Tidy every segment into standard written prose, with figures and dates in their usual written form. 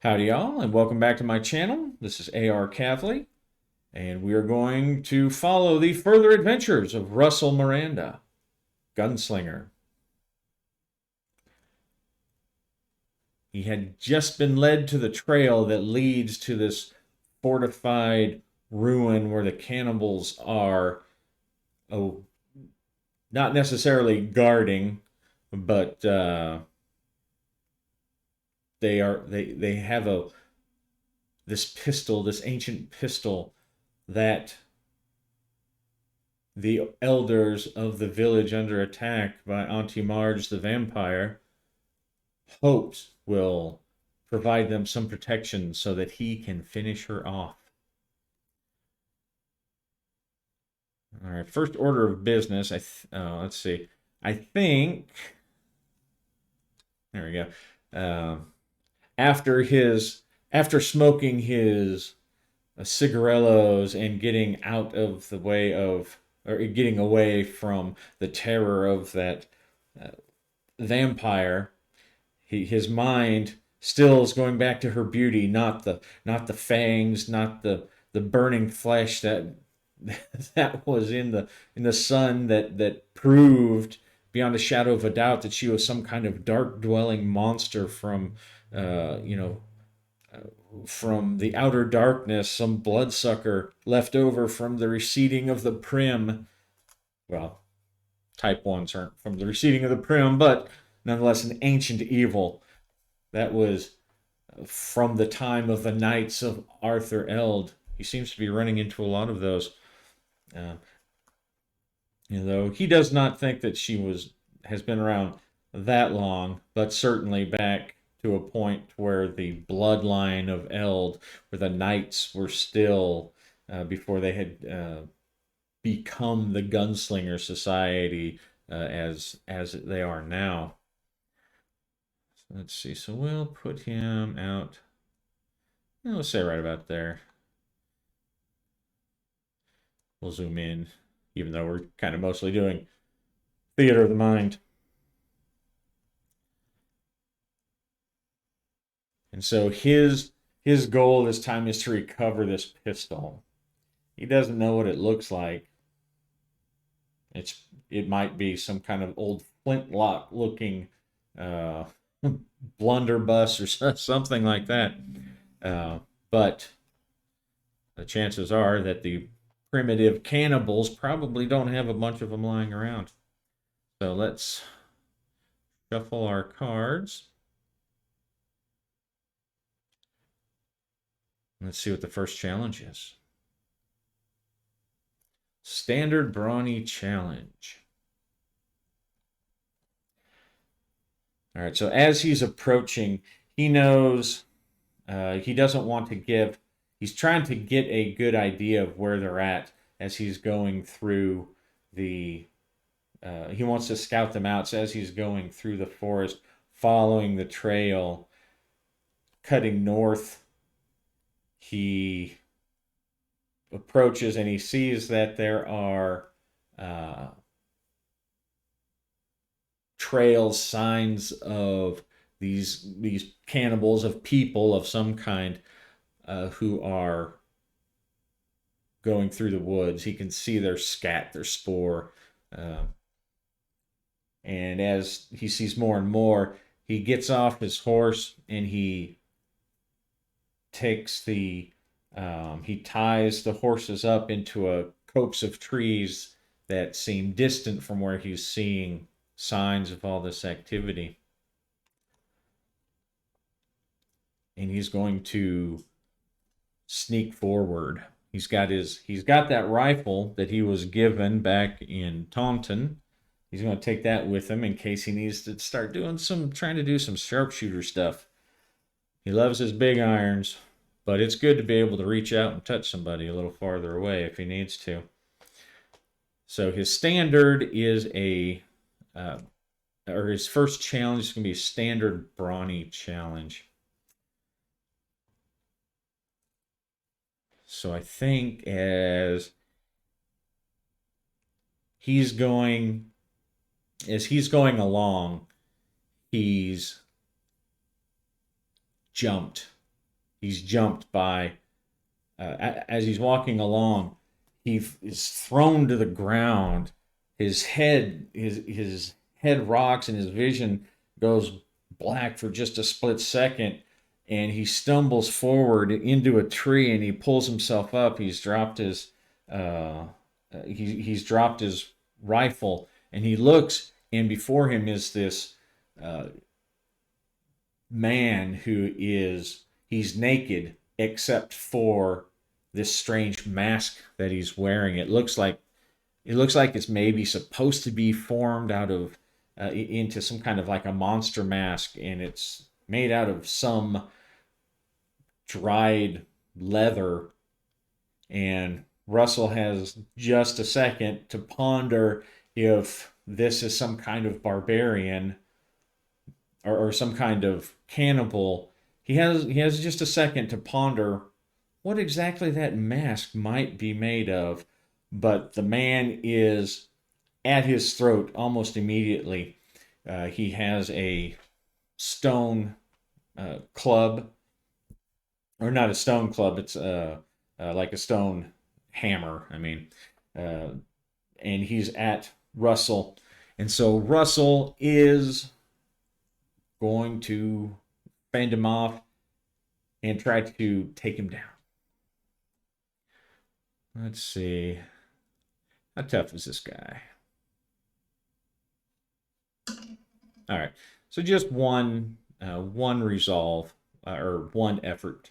Howdy y'all, and welcome back to my channel. This is AR Cavley, and we are going to follow the further adventures of Russel Miranda, Gunslinger. He had just been led to the trail that leads to this fortified ruin where the cannibals are, oh, not necessarily guarding, but they have this ancient pistol that the elders of the village under attack by Auntie Marge the vampire hoped will provide them some protection so that he can finish her off. All right, first order of business. Let's see. I think there we go. After his after smoking his cigarellos and getting out of the way of or getting away from the terror of that uh, vampire, his mind still is going back to her beauty, not the fangs, not the burning flesh that was in the sun that proved beyond a shadow of a doubt that she was some kind of dark dwelling monster from uh, you know from the outer darkness, some bloodsucker left over from the receding of the Prim. Well, type 1s aren't from the receding of the Prim, but nonetheless an ancient evil that was from the time of the Knights of Arthur Eld. He seems to be running into a lot of those. Uh, Though he does not think that she has been around that long, but certainly back to a point where the bloodline of Eld, where the knights were still before they had become the Gunslinger Society as they are now. So let's see. So we'll put him out. Let's say right about there. We'll zoom in, even though we're kind of mostly doing theater of the mind. And so his goal this time is to recover this pistol. He doesn't know what it looks like. It might be some kind of old flintlock looking uh, blunderbuss or something like that. But the chances are that the primitive cannibals probably don't have a bunch of them lying around. So let's shuffle our cards. Let's see what the first challenge is. Standard Brawny Challenge. All right, so as he's approaching, he knows he doesn't want to give, he's trying to get a good idea of where they're at as he's going through he wants to scout them out. So as he's going through the forest, following the trail, cutting north, he approaches and he sees that there are uh, trails, signs of these cannibals, of people of some kind who are going through the woods. He can see their scat, their spore, uh, and as he sees more and more, he gets off his horse and takes he ties the horses up into a copse of trees that seem distant from where he's seeing signs of all this activity. And he's going to sneak forward. He's got that rifle that he was given back in Taunton. He's going to take that with him in case he needs to start trying to do some sharpshooter stuff. He loves his big irons, but it's good to be able to reach out and touch somebody a little farther away if he needs to. So his standard is or his first challenge is going to be a standard Brawny challenge. So I think as he's going along, he's jumped he's jumped by, as he's walking along, is thrown to the ground. His head rocks and his vision goes black for just a split second, and he stumbles forward into a tree and he pulls himself up. Uh, he's dropped his rifle, and he looks, and before him is this uh, man he's naked except for this strange mask that he's wearing. It looks like it's maybe supposed to be formed out of into some kind of like a monster mask, and it's made out of some dried leather. And Russell has just a second to ponder if this is some kind of barbarian, or some kind of cannibal. He has just a second to ponder what exactly that mask might be made of, but the man is at his throat almost immediately. He has a stone club, or not a stone club. It's like a stone hammer. I mean, uh, and he's at Russell, and so Russell is going to fend him off and try to take him down. Let's see. How tough is this guy? All right. So just one resolve, or one effort.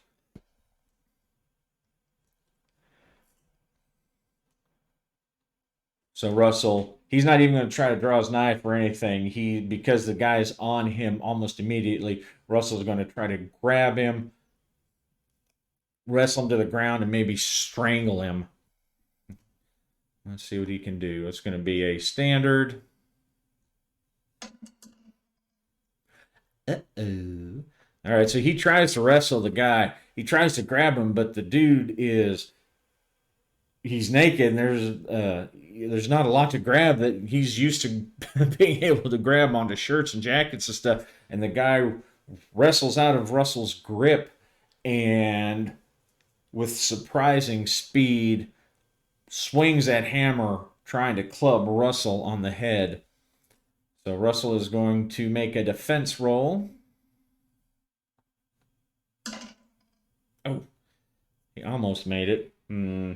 So Russell, he's not even going to try to draw his knife or anything. Because the guy's on him almost immediately, Russell's going to try to grab him, wrestle him to the ground, and maybe strangle him. Let's see what he can do. It's going to be a standard. Uh-oh. All right, so he tries to wrestle the guy. He tries to grab him, but the dude he's naked, and there's not a lot to grab. That he's used to being able to grab onto shirts and jackets and stuff. And the guy wrestles out of Russell's grip, and with surprising speed, swings that hammer, trying to club Russell on the head. So Russell is going to make a defense roll. Oh, he almost made it. All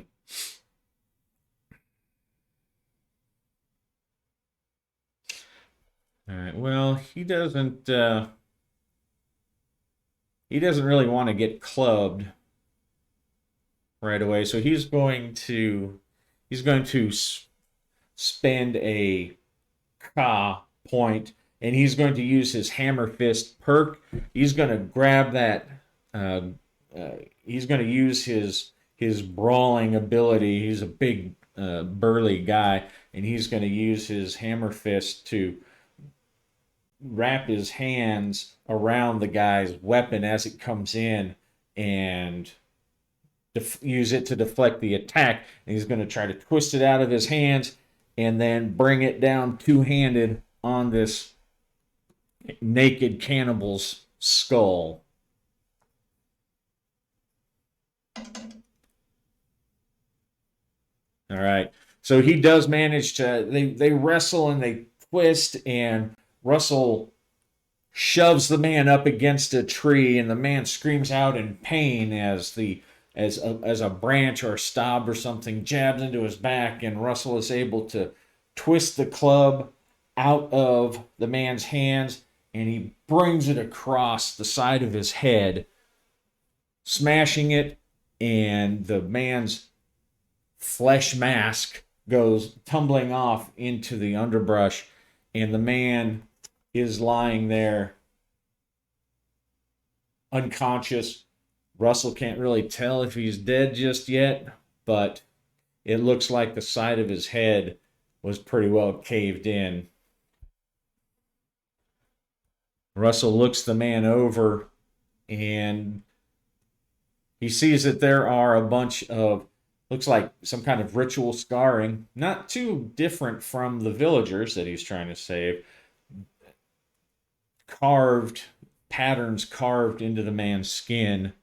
right. Well, he doesn't really want to get clubbed right away, so he's going to spend a ka point, and he's going to use his hammer fist perk. He's going to grab that. Uh, he's going to use his brawling ability. He's a big burly guy, and he's going to use his hammer fist to wrap his hands around the guy's weapon as it comes in, and use it to deflect the attack. And he's going to try to twist it out of his hands and then bring it down two-handed on this naked cannibal's skull. All right. So he does manage to. They wrestle and they twist, and Russell shoves the man up against a tree, and the man screams out in pain as a branch or a stub or something jabs into his back, and Russell is able to twist the club out of the man's hands, and he brings it across the side of his head, smashing it, and the man's flesh mask goes tumbling off into the underbrush, and the man is lying there unconscious. Russell can't really tell if he's dead just yet, but it looks like the side of his head was pretty well caved in. Russell looks the man over, and he sees that there are a bunch of, looks like some kind of ritual scarring, not too different from the villagers that he's trying to save. Carved patterns carved into the man's skin,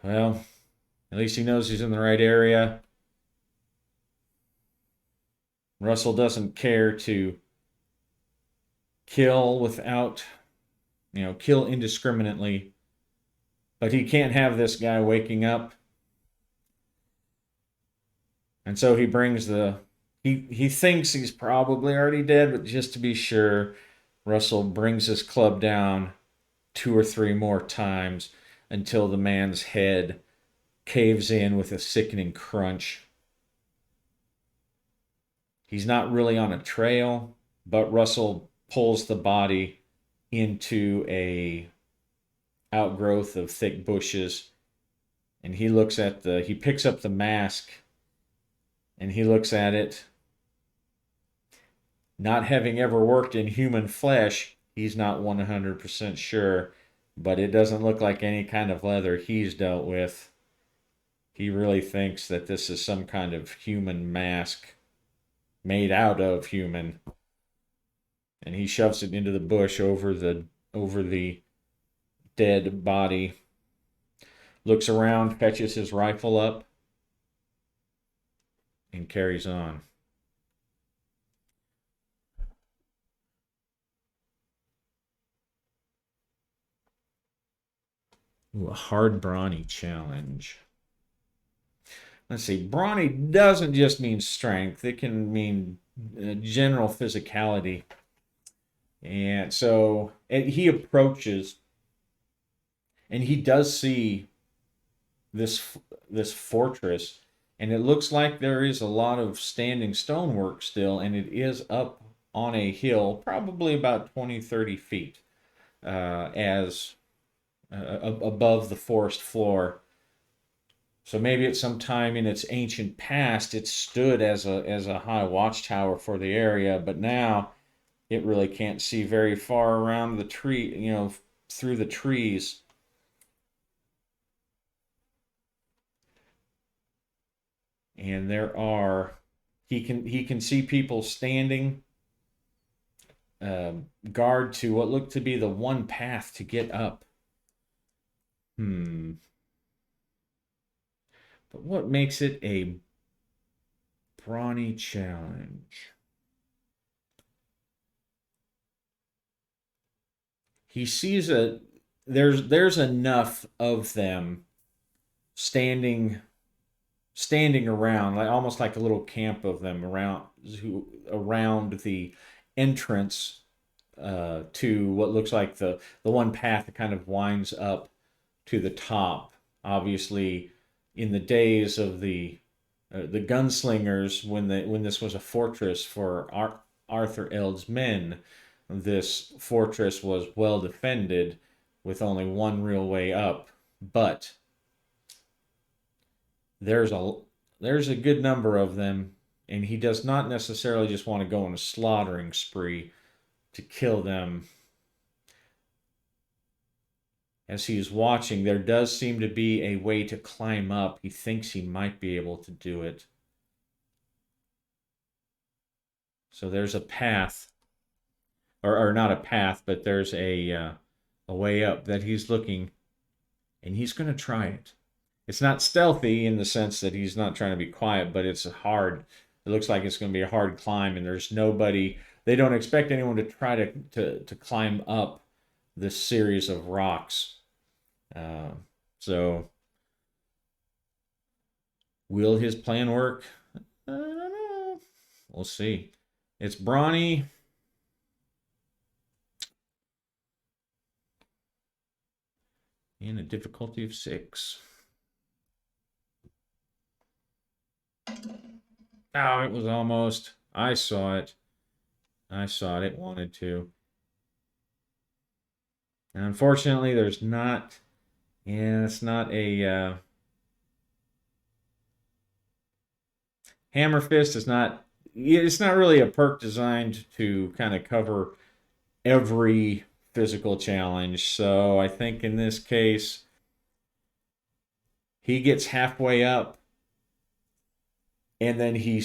Well, at least he knows he's in the right area. Russell doesn't care to kill without, kill indiscriminately. But he can't have this guy waking up. And so he brings he thinks he's probably already dead, but just to be sure, Russell brings his club down two or three more times until the man's head caves in with a sickening crunch. He's not really on a trail, but Russell pulls the body into a outgrowth of thick bushes, and he picks up the mask and he looks at it. Not having ever worked in human flesh, he's not 100% sure, but it doesn't look like any kind of leather he's dealt with. He really thinks that this is some kind of human mask made out of human, and he shoves it into the bush over the dead body. Looks around, fetches his rifle up, and carries on. Ooh, a hard brawny challenge. Let's see. Brawny doesn't just mean strength; it can mean general physicality. And so he approaches, and he does see this fortress, and it looks like there is a lot of standing stonework still, and it is up on a hill, probably about 20-30 feet, as above the forest floor. So maybe at some time in its ancient past, it stood as a high watchtower for the area, but now it really can't see very far around the tree, through the trees. And he can see people standing guard to what looked to be the one path to get up. But what makes it a brawny challenge? He sees there's enough of them standing around, like almost like a little camp of them around the entrance to what looks like the one path that kind of winds up to the top. Obviously, in the days of the gunslingers, when this was a fortress for Arthur Eld's men, this fortress was well defended with only one real way up. But there's a good number of them, and he does not necessarily just want to go on a slaughtering spree to kill them. As he is watching, there does seem to be a way to climb up. He thinks he might be able to do it. So there's a path, or not a path, but there's a way up that he's looking, and he's going to try it. It's not stealthy in the sense that he's not trying to be quiet, but it's hard. It looks like it's going to be a hard climb, and there's nobody. They don't expect anyone to try to climb up this series of rocks. So, will his plan work? I don't know. We'll see. It's brawny. In a difficulty of 6. Oh, it was almost. I saw it. It wanted to. And unfortunately, there's not. Yeah, it's not a. Hammer Fist is not. It's not really a perk designed to kind of cover every physical challenge. So I think in this case, he gets halfway up, and then he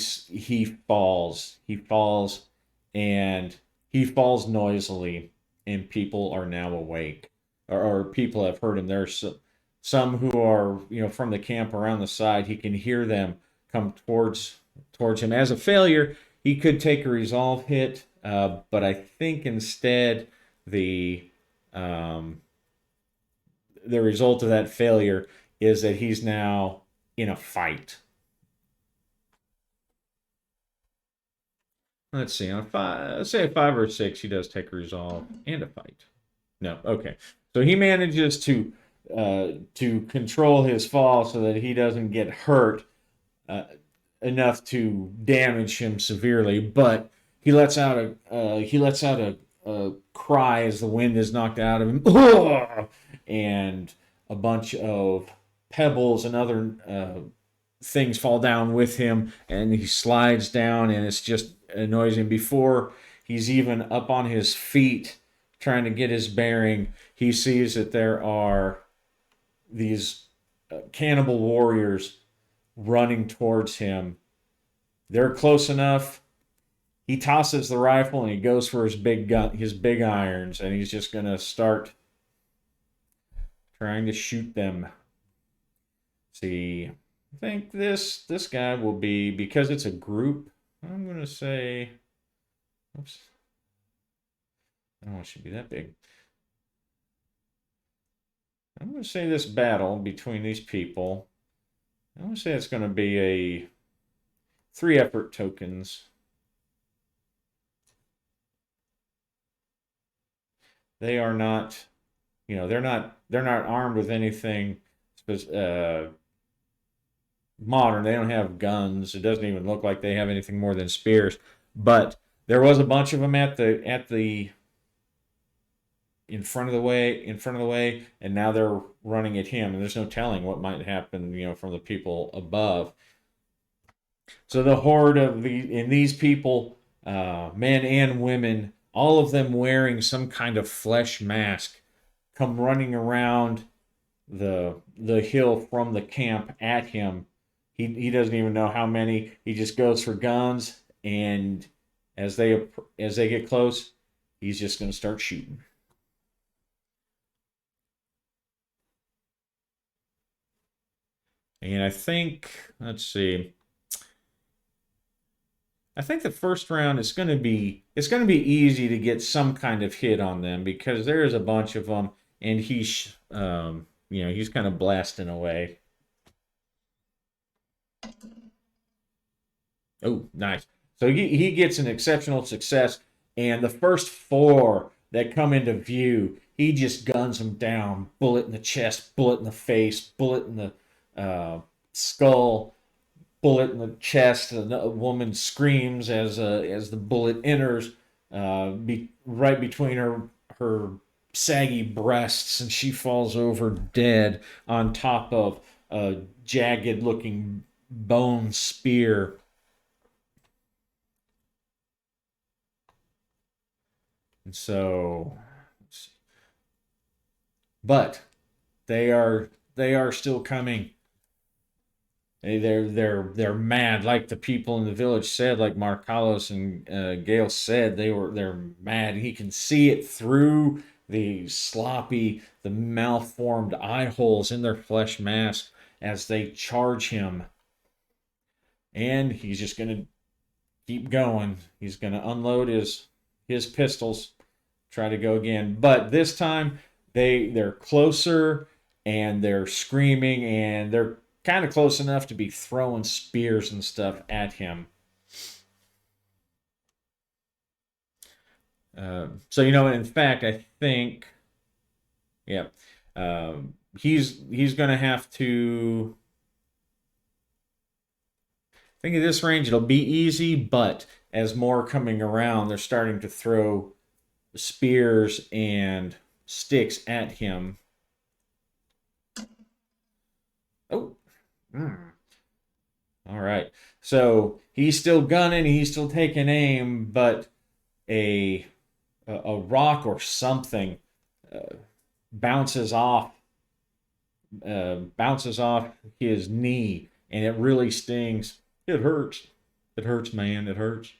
falls. He falls, and he falls noisily, and people are now awake, or people have heard him. There's some who are, from the camp around the side. He can hear them come towards him. As a failure, he could take a resolve hit, but I think instead the um, the result of that failure is that he's now in a fight. Let's see, on a five, let's say a 5 or 6, he does take a resolve and a fight. No, okay. So he manages to control his fall so that he doesn't get hurt uh, enough to damage him severely, but he lets out a cry as the wind is knocked out of him, and a bunch of pebbles and other things fall down with him, and he slides down, and it's just annoys him. Before he's even up on his feet trying to get his bearing, he sees that there are these cannibal warriors running towards him. They're close enough. He tosses the rifle and he goes for his big gun, his big irons, and he's just gonna start trying to shoot them. See, I think this guy will be, because it's a group. I'm gonna say, oops, I don't want it to be that big. I'm gonna say this battle between these people, I'm gonna say it's gonna be a 3 effort tokens. They are not, they're not armed with anything uh, modern. They don't have guns. It doesn't even look like they have anything more than spears. But there was a bunch of them at the in front of the way, and now they're running at him, and there's no telling what might happen, from the people above. So the horde in these people, men and women, all of them wearing some kind of flesh mask, come running around the hill from the camp at him. He doesn't even know how many. He just goes for guns, and as they get close, he's just going to start shooting. And I think, let's see. I think the first round is going to be it's going to be easy to get some kind of hit on them because there is a bunch of them, and he's kind of blasting away. Oh, nice. So he gets an exceptional success, and the first 4 that come into view, he just guns them down. Bullet in the chest, bullet in the face, bullet in the skull, bullet in the chest. A woman screams as the bullet enters, right between her saggy breasts, and she falls over dead on top of a jagged looking bone spear. And so, but they are still coming. They're mad, like the people in the village said, like Marcalos and Gale said. They're mad. He can see it through the malformed eye holes in their flesh mask as they charge him, and he's just gonna keep going. He's gonna unload his pistols, try to go again, but this time they're closer, and they're screaming, and they're kind of close enough to be throwing spears and stuff at him. So in fact, I think, yeah, he's going to have to. I think at this range it'll be easy, but as more coming around, they're starting to throw spears and sticks at him. Oh, all right. So he's still gunning, he's still taking aim, but a a rock or something uh, bounces off bounces off his knee, and it really stings. It hurts. It hurts, man. It hurts.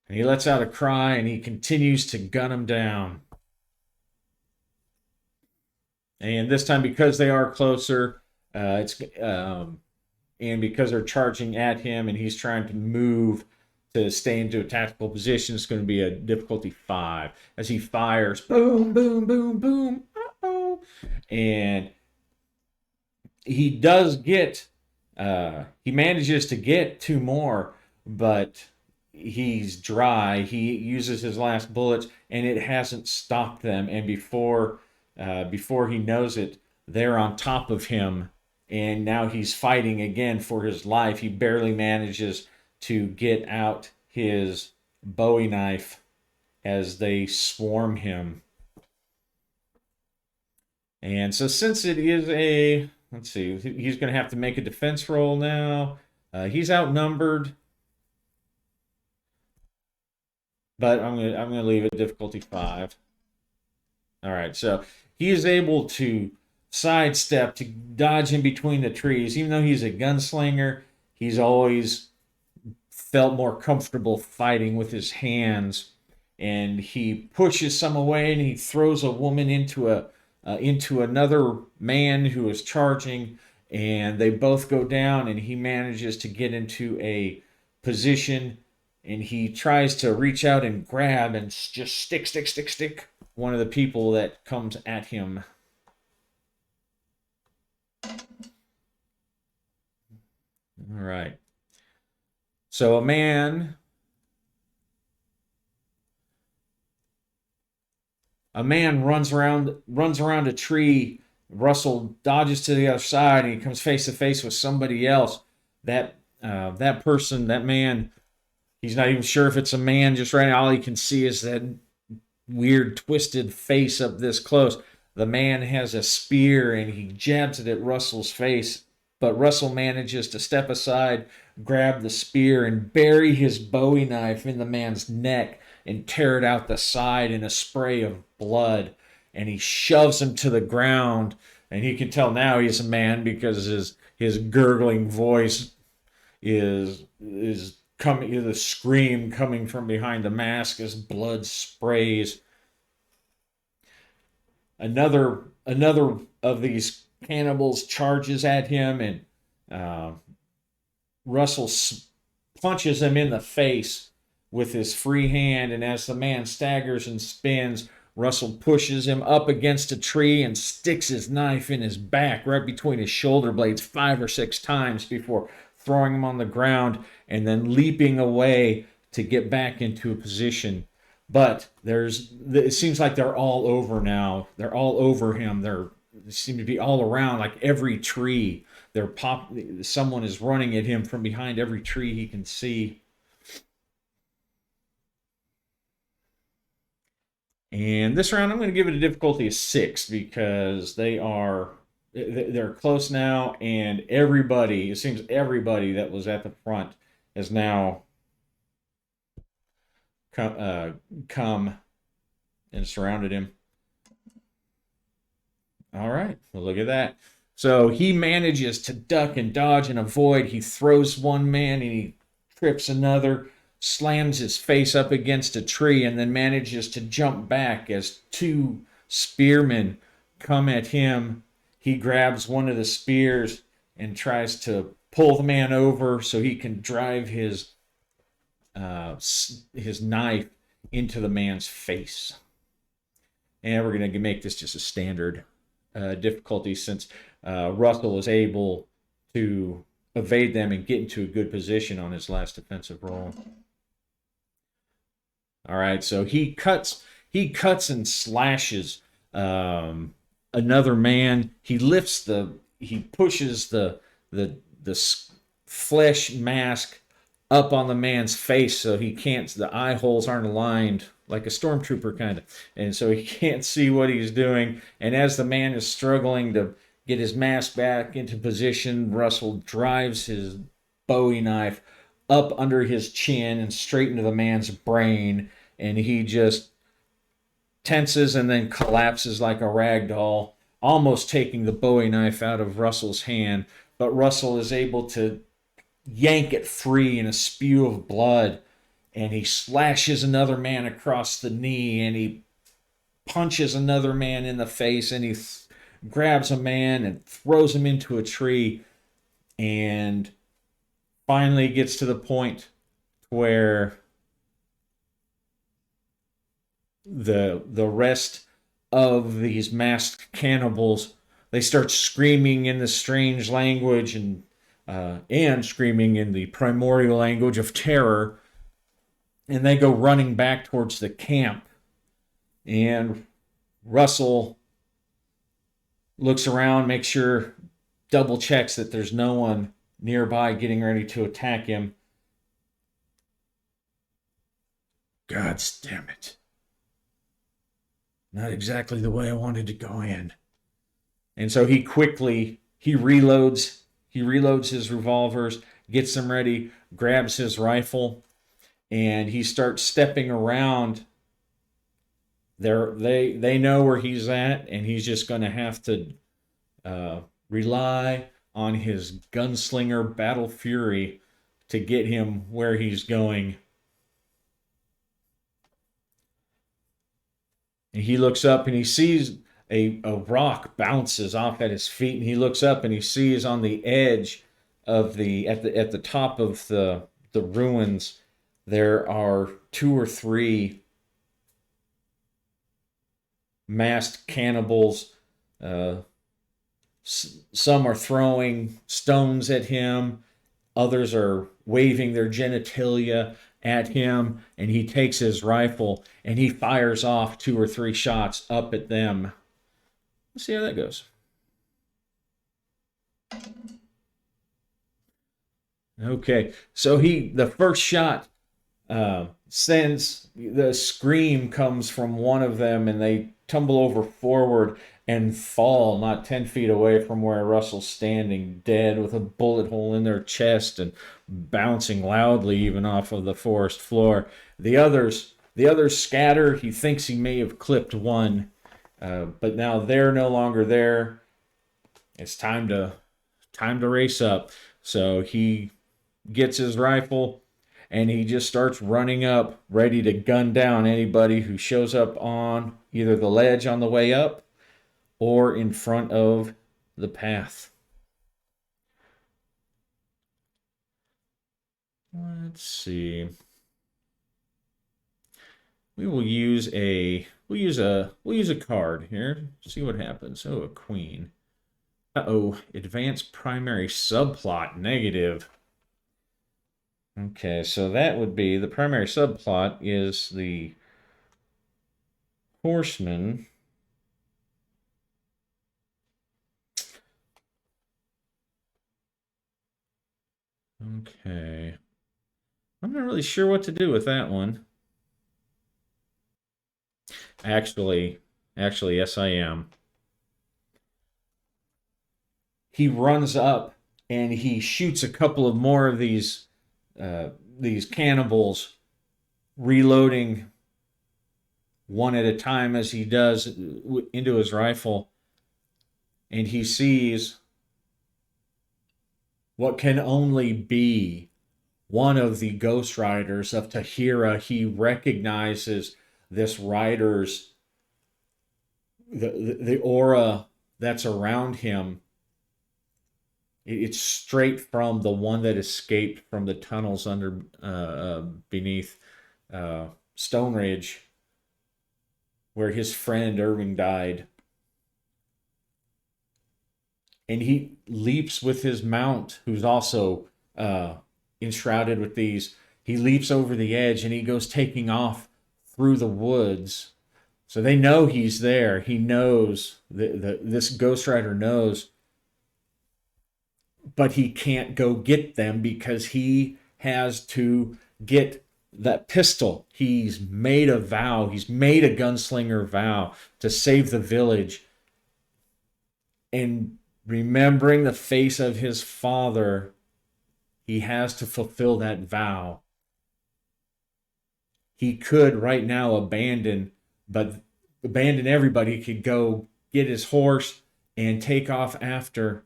And he lets out a cry, and he continues to gun him down. And this time, because they are closer, it's and because they're charging at him, and he's trying to move to stay into a tactical position, it's going to be a difficulty 5 as he fires. Boom, boom, boom, boom. Uh-oh. And he does get he manages to get 2 more, but he's dry. He uses his last bullets, and it hasn't stopped them. And before he knows it, they're on top of him, and now he's fighting again for his life. He barely manages to get out his Bowie knife as they swarm him. And so, since it is a, let's see, he's going to have to make a defense roll now. He's outnumbered, but I'm gonna leave it difficulty 5. All right, so he is able to sidestep, to dodge in between the trees. Even though he's a gunslinger, he's always felt more comfortable fighting with his hands. And he pushes some away, and he throws a woman into another man who is charging, and they both go down. And he manages to get into a position, and he tries to reach out and grab and just stick one of the people that comes at him. All right. So a man runs around a tree. Russell dodges to the other side, and he comes face to face with somebody else. That person, that man, he's not even sure if it's a man. Just right now, all he can see is that weird twisted face up this close. The man has a spear, and he jabs it at Russell's face, but Russell manages to step aside, grab the spear, and bury his Bowie knife in the man's neck and tear it out the side in a spray of blood. And he shoves him to the ground, and you can tell now he's a man because his gurgling voice is coming, the scream coming from behind the mask as blood sprays. Another of these cannibals charges at him, and Russell punches him in the face with his free hand. And as the man staggers and spins, Russell pushes him up against a tree and sticks his knife in his back right between his shoulder blades 5 or 6 times before throwing him on the ground and then leaping away to get back into a position. But it seems like they're all over now. They're all over him. They seem to be all around, like every tree. Someone is running at him from behind every tree he can see. And this round, I'm going to give it a difficulty of 6 because they're close now, and it seems everybody that was at the front has now come and surrounded him. All right, well, look at that. So he manages to duck and dodge and avoid. He throws one man and he trips another, slams his face up against a tree, and then manages to jump back as 2 spearmen come at him. He grabs one of the spears and tries to pull the man over so he can drive his knife into the man's face. And we're going to make this just a standard difficulty since Russell is able to evade them and get into a good position on his last defensive roll. All right, so he cuts and slashes another man. He pushes the flesh mask up on the man's face so the eye holes aren't aligned like a stormtrooper kind of, and so he can't see what he's doing. And as the man is struggling to get his mask back into position, Russell drives his Bowie knife up under his chin and straight into the man's brain, and he just tenses and then collapses like a rag doll, almost taking the Bowie knife out of Russell's hand. But Russell is able to yank it free in a spew of blood, and he slashes another man across the knee, and he punches another man in the face, and he grabs a man and throws him into a tree, and finally gets to the point where the rest of these masked cannibals, they start screaming in the strange language and screaming in the primordial language of terror, and they go running back towards the camp. And Russell looks around, makes sure, double checks that there's no one nearby getting ready to attack him. God damn it. Not exactly the way I wanted to go in. And so he reloads his revolvers, gets them ready, grabs his rifle, and he starts stepping around. They know where he's at, and he's just going to have to rely on his gunslinger battle fury to get him where he's going. And he looks up and he sees a rock bounces off at his feet, and he looks up and he sees on the edge of at the top of the ruins there are 2 or 3 masked cannibals. Some are throwing stones at him, others are waving their genitalia at him, and he takes his rifle and he fires off 2 or 3 shots up at them. Let's see how that goes. Okay, so the first shot sends, the scream comes from one of them, and they tumble over forward and fall not 10 feet away from where Russell's standing, dead, with a bullet hole in their chest and bouncing loudly even off of the forest floor. The others scatter. He thinks he may have clipped one, but now they're no longer there. It's time to race up. So he gets his rifle and he just starts running up, ready to gun down anybody who shows up on either the ledge on the way up or in front of the path. Let's see. We'll use a card here. See what happens. Oh, a queen. Uh-oh, advanced primary subplot negative. Okay, so that would be, the primary subplot is the horseman. Okay. I'm not really sure what to do with that one. Actually, yes, I am. He runs up and he shoots a couple of more of these cannibals, reloading one at a time as he does into his rifle, and he sees what can only be one of the ghost riders of Tahira. He recognizes this rider's the aura that's around him. It's straight from the one that escaped from the tunnels under beneath Stone Ridge, where his friend Irving died. And he leaps with his mount, who's also enshrouded with these. He leaps over the edge and he goes taking off through the woods. So they know he's there. He knows, this Ghost Rider knows, but he can't go get them because he has to get that pistol. He's made a vow. He's made a gunslinger vow to save the village. And remembering the face of his father, he has to fulfill that vow. He could right now abandon everybody. He could go get his horse and take off after.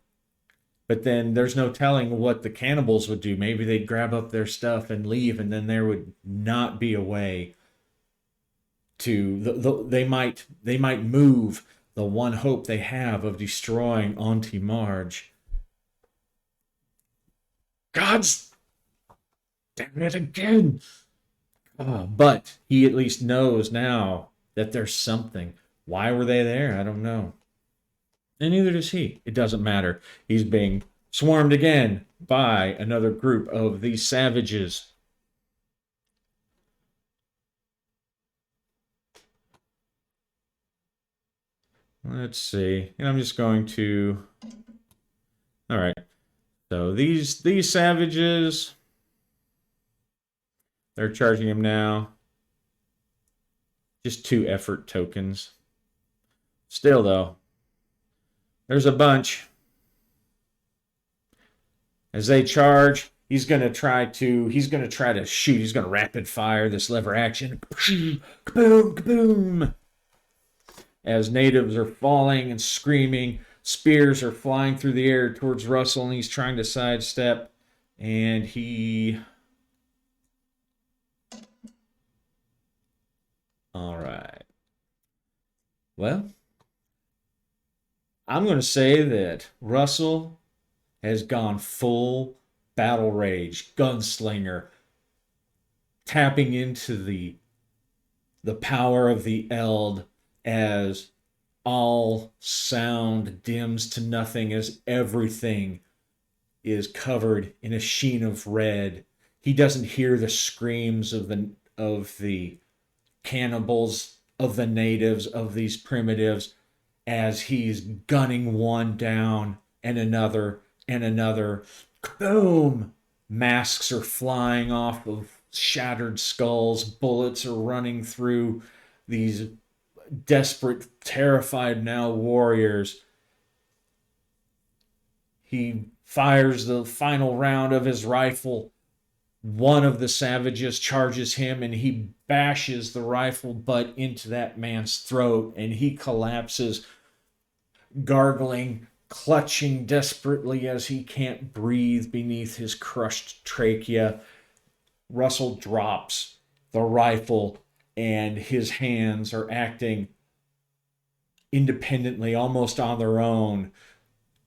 But then there's no telling what the cannibals would do. Maybe they'd grab up their stuff and leave, and then there would not be a way to. They might move, the one hope they have of destroying Auntie Marge. God's damn it again! But he at least knows now that there's something. Why were they there? I don't know. And neither does he. It doesn't matter. He's being swarmed again by another group of these savages. Let's see. And I'm just going to. All right. So these savages, they're charging him now. Just 2 effort tokens. Still though, there's a bunch. As they charge, he's gonna try to shoot. He's gonna rapid fire this lever action. Kaboom, kaboom. As natives are falling and screaming, spears are flying through the air towards Russell, and he's trying to sidestep. And he. All right. Well, I'm going to say that Russell has gone full battle rage, gunslinger, tapping into the power of the Eld as all sound dims to nothing, as everything is covered in a sheen of red. He doesn't hear the screams of the cannibals, of the natives, of these primitives, as he's gunning one down and another and another. Boom! Masks are flying off of shattered skulls. Bullets are running through these desperate, terrified now warriors. He fires the final round of his rifle. One of the savages charges him, and he bashes the rifle butt into that man's throat, and he collapses, gargling, clutching desperately as he can't breathe beneath his crushed trachea. Russell drops the rifle, and his hands are acting independently, almost on their own,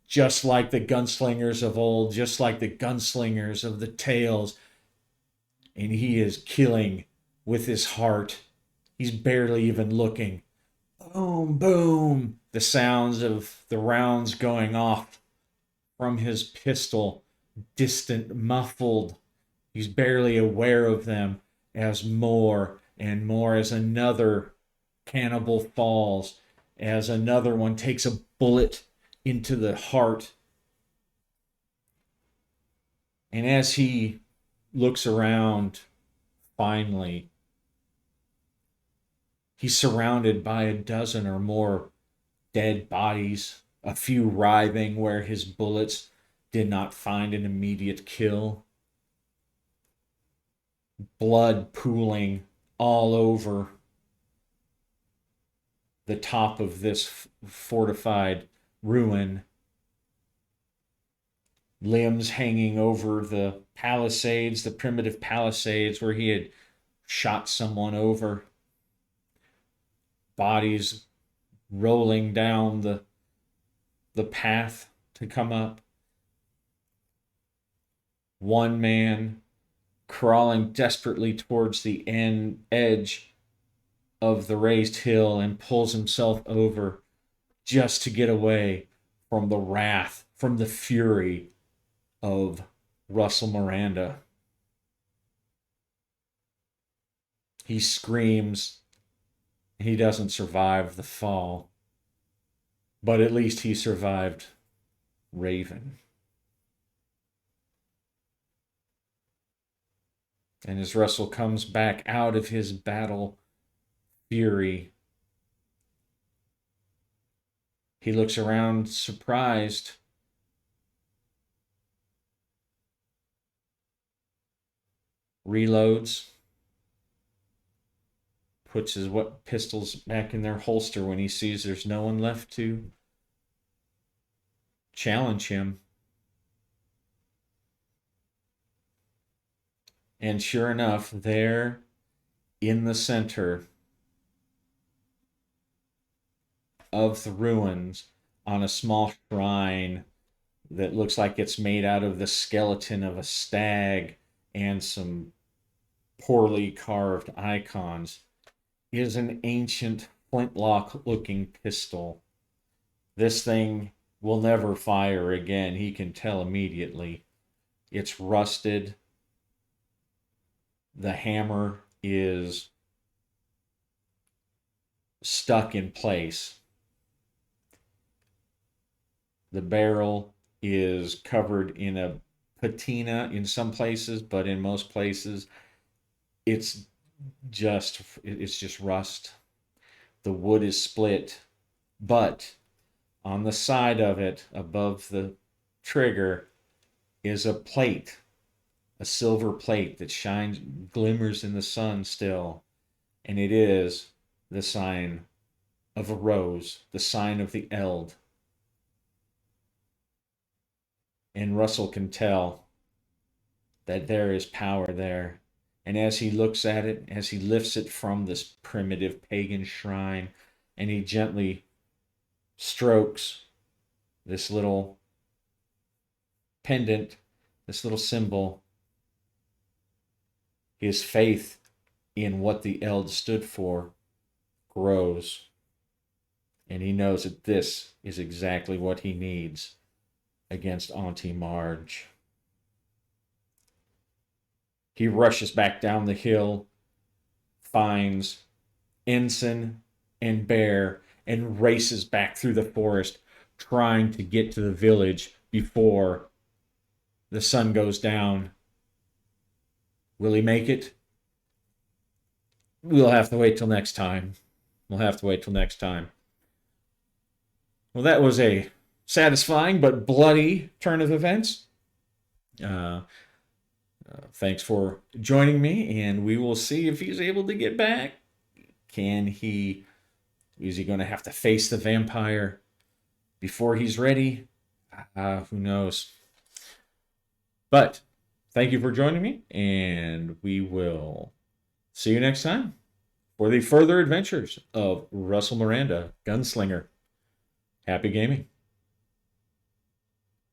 just like the gunslingers of old, just like the gunslingers of the tales. And he is killing with his heart. He's barely even looking. Boom, boom. The sounds of the rounds going off from his pistol, distant, muffled. He's barely aware of them as more and more, as another cannibal falls, as another one takes a bullet into the heart. And as he looks around, finally, he's surrounded by a dozen or more dead bodies, a few writhing where his bullets did not find an immediate kill. Blood pooling all over the top of this fortified ruin. Limbs hanging over the palisades, the primitive palisades where he had shot someone over. Bodies rolling down the path to come up. One man crawling desperately towards the edge of the raised hill and pulls himself over just to get away from the wrath, from the fury of Russel Miranda. He screams. He doesn't survive the fall, but at least he survived Raven. And as Russell comes back out of his battle fury, he looks around surprised. Reloads. Puts his pistols back in their holster when he sees there's no one left to challenge him. And sure enough, there in the center of the ruins on a small shrine that looks like it's made out of the skeleton of a stag and some poorly carved icons, is an ancient flintlock looking pistol. This thing will never fire again. He can tell immediately. It's rusted. The hammer is stuck in place. The barrel is covered in a patina in some places, but in most places it's just rust. The wood is split, but on the side of it, above the trigger, is a plate, a silver plate that shines, glimmers in the sun still, and it is the sign of a rose, the sign of the eld. And Russell can tell that there is power there. And as he looks at it, as he lifts it from this primitive pagan shrine, and he gently strokes this little pendant, this little symbol, his faith in what the eld stood for grows. And he knows that this is exactly what he needs against Auntie Marge. He rushes back down the hill, finds Ensign and Bear, and races back through the forest, trying to get to the village before the sun goes down. Will he make it? We'll have to wait till next time. We'll have to wait till next time. Well, that was a satisfying but bloody turn of events. Thanks for joining me, and we will see if he's able to get back. Is he going to have to face the vampire before he's ready? Who knows? But thank you for joining me, and we will see you next time for the further adventures of Russel Miranda, Gunslinger. Happy gaming.